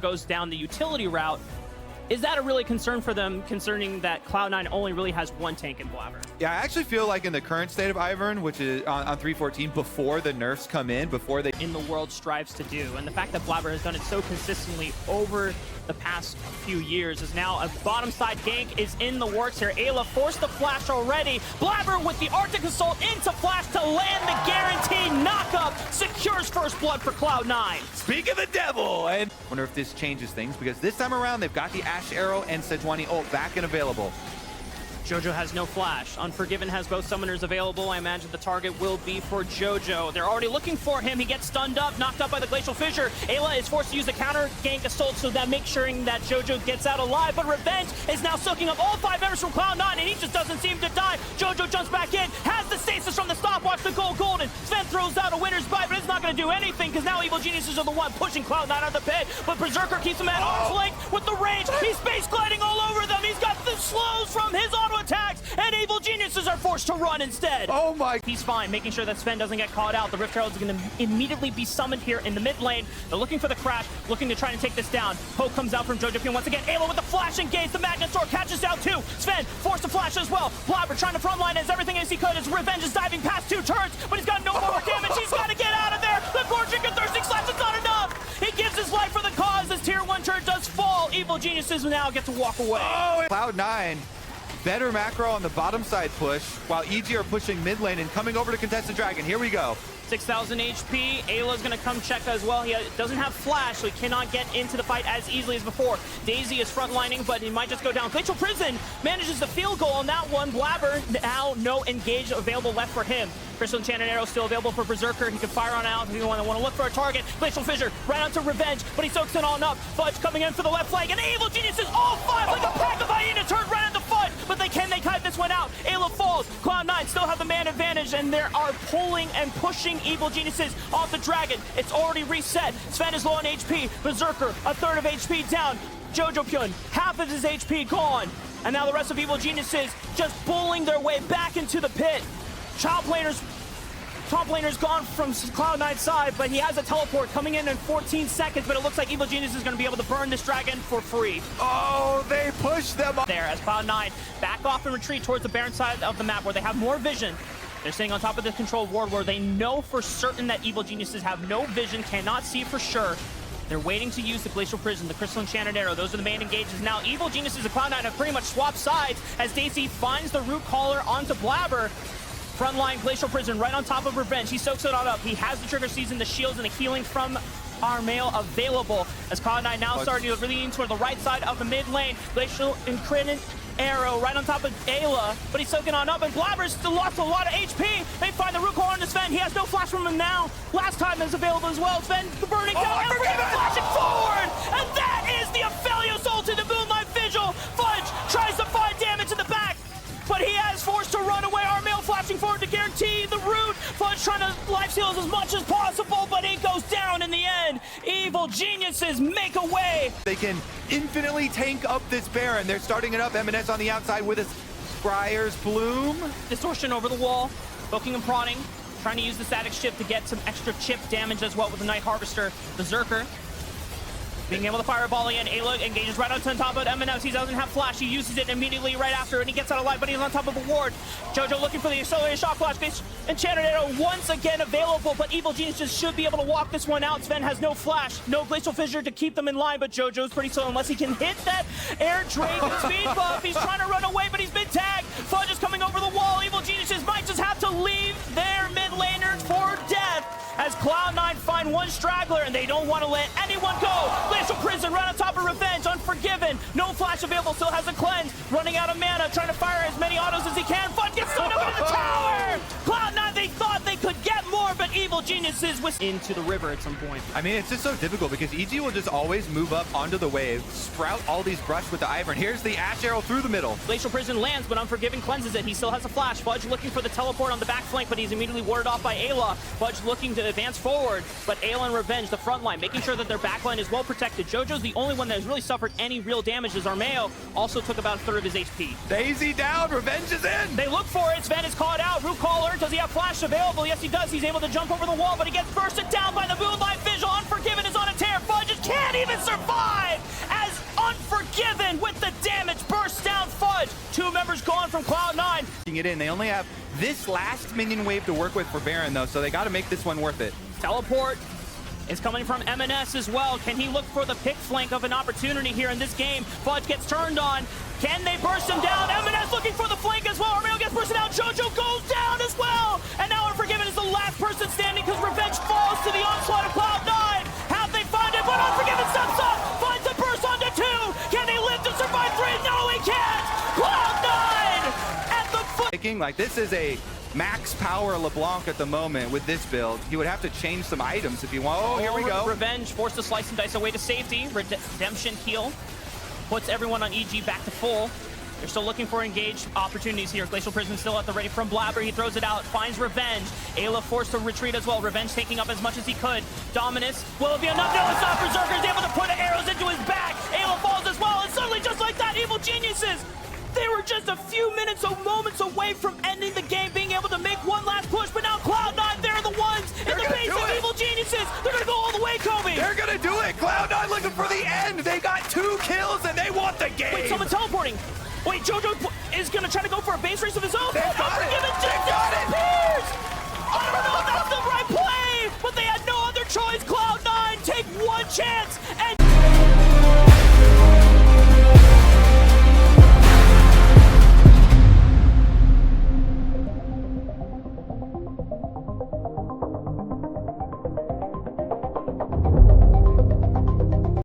goes down the utility route. Is that a really concern for them, concerning that Cloud9 only really has one tank in Blabber? Yeah, I actually feel like in the current state of Ivern, which is on 314, before the nerfs come in, before they... In the world strives to do, and the fact that Blabber has done it so consistently over the past few years is now a bottom side gank is in the works here. Ayla forced the flash already. Blabber with the Arctic Assault into flash to land the guaranteed knockup, secures first blood for Cloud9. Speak of the devil! And I wonder if this changes things, because this time around they've got the Ash Arrow and Sejuani ult back and available. Jojo has no flash. Unforgiven has both summoners available. I imagine the target will be for Jojo. They're already looking for him. He gets stunned up, knocked up by the Glacial Fissure. Ayla is forced to use a counter gank assault so that makes sure that Jojo gets out alive. But Revenge is now soaking up all 5 members from Cloud9, and he just doesn't seem to die. Jojo jumps back in, has the stasis from the stopwatch to go golden. Sven throws out a winner's bite, but it's not going to do anything because now Evil Geniuses are the one pushing Cloud9 out of the pit. But Berserker keeps him at arm's length with the range. He's space gliding all over them. He's got the slows from his auto attacks, and Evil Geniuses are forced to run instead. Oh my. He's fine, making sure that Sven doesn't get caught out. The Rift Herald is going to immediately be summoned here in the mid lane. They're looking for the crash, looking to try and take this down. Poke comes out from Jojo once again. Ayla with the flash engage. The Magnet Sword catches down too. Sven forced to flash as well. Blabber trying to frontline as everything as he could. His Revenge is diving past 2 turns, but he's got no more damage. He's got to get out of there. The Gorging and Thirsting Slash is not enough. He gives his life for the cause as tier 1 turret does fall. Evil Geniuses now get to walk away. Oh, Cloud9. Better macro on the bottom side push, while EG are pushing mid lane and coming over to contest the dragon. Here we go. 6,000 HP. Ayla's going to come check as well. He doesn't have flash, so he cannot get into the fight as easily as before. Daisy is frontlining, but he might just go down. Glacial Prison manages the field goal on that one. Blabber, now no engage available left for him. Crystal Enchanted Arrow still available for Berserker. He can fire on out if you want to look for a target. Glacial Fissure right onto Revenge, but he soaks it on up. Fudge coming in for the left flank, and Evil Geniuses all 5 like a pack of hyenas turn right into Fudge, but they kite this one out. Ayla falls. Cloud9 still have the man advantage, and they are pulling and pushing Evil Geniuses off the dragon. It's already reset. Sven is low on HP. Berserker, a third of HP down. Jojo Pyun, half of his HP gone. And now the rest of Evil Geniuses just bullying their way back into the pit. Top laner's gone from Cloud9's side, but he has a teleport coming in 14 seconds, but it looks like Evil Genius is going to be able to burn this dragon for free. Oh, they pushed them up there as Cloud9 back off and retreat towards the barren side of the map where they have more vision. They're sitting on top of this controlled ward where they know for certain that Evil Geniuses have no vision, cannot see for sure. They're waiting to use the Glacial Prison, the Crystal Enchanted Arrow. Those are the main engages. Now, Evil Geniuses and Cloud9 have pretty much swapped sides as Daisy finds the Root Caller onto Blabber. Frontline Glacial Prison right on top of Revenge. He soaks it all up. He has the Trigger Season, the shields, and the healing from Armail available. As Cloud9 now starting to lean toward the right side of the mid lane. Glacial Enchanted Arrow right on top of Ayla, but he's soaking on up, and Blabber's still lost a lot of HP. They find the Root Caller on Sven. He has no flash from him now. Last time is available as well. Sven burning down, Unforgiven flashing forward, and that is the Aphelios ult to the Moonlight Vigil. Fudge tries to find damage in the back, but he has forced to run away. Armail flashing forward to guarantee the root. Fudge trying to life steal as much as possible, but he goes down in the end. Evil Geniuses make a way. They can infinitely tank up this Baron. They're starting it up. M&S on the outside with his Scryer's Bloom. Distortion over the wall, poking and prodding, trying to use the static chip to get some extra chip damage as well with the Night Harvester. Berserker being able to fire a volley in. Ayla engages right on top of M&S. He doesn't have flash. He uses it immediately right after, and he gets out alive, but he's on top of the ward. Jojo looking for the accelerated shock flash. Enchanted Arrow once again available, but Evil Geniuses should be able to walk this one out. Sven has no flash, no Glacial Fissure to keep them in line, but Jojo's pretty slow unless he can hit that Air Dragon speed buff. He's trying to run away, but he's been tagged. Fudge is coming over the wall. Evil Geniuses might just have to leave their mid laner for death as Cloud9 find one straggler, and they don't want to let anyone go. Glacial Prison right on top of Revenge. Unforgiven, no flash available, still has a cleanse. Running out of mana, trying to fire as many autos as he can. Fun gets thrown up into the tower. Cloud9, they thought they could get more, but Evil Geniuses was into the river at some point. I mean, it's just so difficult because EG will just always move up onto the wave, sprout all these brush with the Ivern. Here's the Ash Arrow through the middle. Glacial Prison lands, but Unforgiven cleanses it. He still has a flash. Fudge looking for the teleport on the back flank, but he's immediately warded off by Ayla. Fudge looking to advance forward, but Ayla and Revenge, the front line, making sure that their back line is well protected. Jojo's the only one that has really suffered any real damage, as Armail also took about a third of his HP. Daisy down, Revenge is in! They look for it. Sven is caught out. Root Caller, does he have flash available? Yes, he does. He's able to jump jump over the wall, but he gets bursted down by the Moonlight Vigil. Unforgiven is on a tear. Fudge just can't even survive as Unforgiven with the damage bursts down Fudge. 2 members gone from Cloud9. It in. They only have this last minion wave to work with for Baron, though, so they got to make this one worth it. Teleport is coming from M&S as well. Can he look for the pick flank of an opportunity here in this game? Fudge gets turned on. Can they burst him down? M&S looking for the flank as well. Armeo gets bursted out. Jojo goes down as well. And now Unforgiven is the last person standing because Revenge falls to the onslaught of Cloud9. Have they found it? But Unforgiven steps up, finds a burst onto 2. Can he live to survive 3? No, he can't. Cloud9 at the foot. Like, this is a max power LeBlanc at the moment with this build. He would have to change some items if you want. Oh, here we go. Revenge forced to slice and dice away to safety. Redemption heal puts everyone on EG back to full. They're still looking for engaged opportunities here. Glacial Prison still at the ready from Blabber. He throws it out, finds Revenge. Ayla forced to retreat as well. Revenge taking up as much as he could. Dominus, will it be enough? No, it's not. Berserker is able to put arrows into his back. Ayla falls as well, and suddenly, just like that, Evil Geniuses, they were just a few minutes or moments away from ending the game, being able to make one last push, but now Cloud9, they're the ones in the base of Evil Geniuses. They're gonna go all the way, Kobe. They're gonna do it. Cloud9 looking for the end. They got 2 kills and they want the game. Wait, someone teleporting. Wait, Jojo is gonna try to go for a base race of his own. They got it.